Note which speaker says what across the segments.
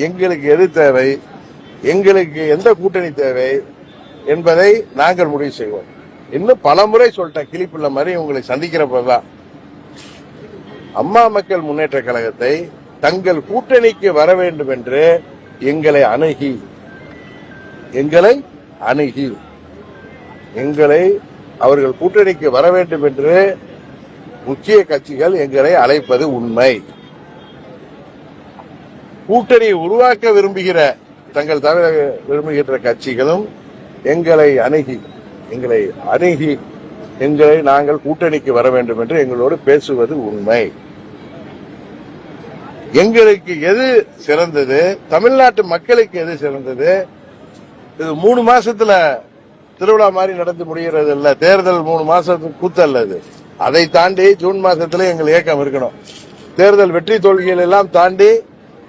Speaker 1: எங்களுக்கு எது தேவை, எங்களுக்கு எந்த கூட்டணி தேவை என்பதை நாங்கள் முடிவு செய்வோம். இன்னும் பல முறை சொல்லிட்டேன், கிளிப்புள்ள மாதிரி உங்களை சந்திக்கிறப்பதான் அம்மா மக்கள் முன்னேற்ற கழகத்தை தங்கள் கூட்டணிக்கு வர வேண்டும் என்று எங்களை அவர்கள் கூட்டணிக்கு வர வேண்டும் என்று முக்கிய கட்சிகள் எங்களை அழைப்பது உண்மை. கூட்டணியை உருவாக்க தங்கள் தவிர விரும்புகின்ற கட்சிகளும் எங்களை அணுகி நாங்கள் கூட்டணிக்கு வர வேண்டும் என்று எங்களோடு பேசுவது உண்மை. எங்களுக்கு எது சிறந்தது, தமிழ்நாட்டு மக்களுக்கு எது சிறந்தது, இது 3 மாசத்துல திருவிழா மாதிரி நடந்து முடிகிறது இல்ல, தேர்தல் 3 மாசத்துக்கு கூத்தல்லது. அதை தாண்டி ஜூன் மாசத்துல எங்கள் இயக்கம் இருக்கணும். தேர்தல் வெற்றி தோல்விகள் எல்லாம் தாண்டி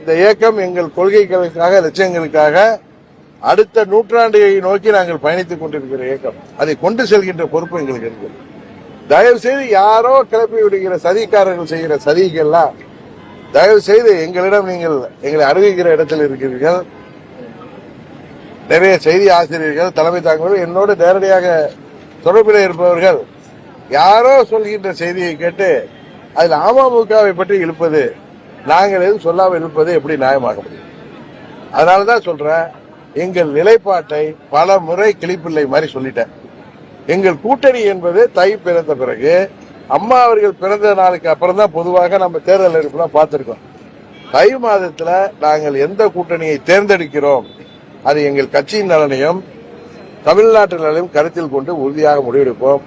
Speaker 1: இந்த இயக்கம் எங்கள் கொள்கைகளுக்காக, லட்சியங்களுக்காக அடுத்த நூற்றாண்டை நோக்கி நாங்கள் பயணித்துக் கொண்டிருக்கிற இயக்கம். அதை கொண்டு செல்கின்ற பொறுப்பு எங்களுக்கு இருக்கு. தயவு செய்து யாரோ கிளப்பி விடுகிற சதிக்காரர்கள் செய்கிற சதிகள்லாம் தயவு செய்து எங்களிடம் எங்களை அணுகுகிற இடத்தில் இருக்கிறீர்கள். நிறைய செய்தி ஆசிரியர்கள், தலைமை தாங்குவர்கள், என்னோடு நேரடியாக தொடர்பில் இருப்பவர்கள் யாரோ சொல்கின்ற செய்தியை கேட்டு அதில் அமமுகவை பற்றி இழுப்பது, நாங்கள் எதுவும் சொல்லாமல் இருப்பது எப்படி நியாயமாக முடியும்? அதனாலதான் சொல்றேன், எங்கள் நிலைப்பாட்டை பல முறை கிளிப்பிள்ளை மாதிரி சொல்லிட்டேன். எங்கள் கூட்டணி என்பது தை பிறந்த பிறகு, அம்மா அவர்கள் பிறந்த நாளுக்கு அப்புறம் தான் பொதுவாக நம்ம தேர்தல் அறிவிப்புலாம் பார்த்திருக்கோம். தை மாதத்துல நாங்கள் எந்த கூட்டணியை தேர்ந்தெடுக்கிறோம், அது எங்கள் கட்சியின் நலனையும் தமிழ்நாட்டு நலனையும் கருத்தில் கொண்டு உறுதியாக முடிவெடுப்போம்.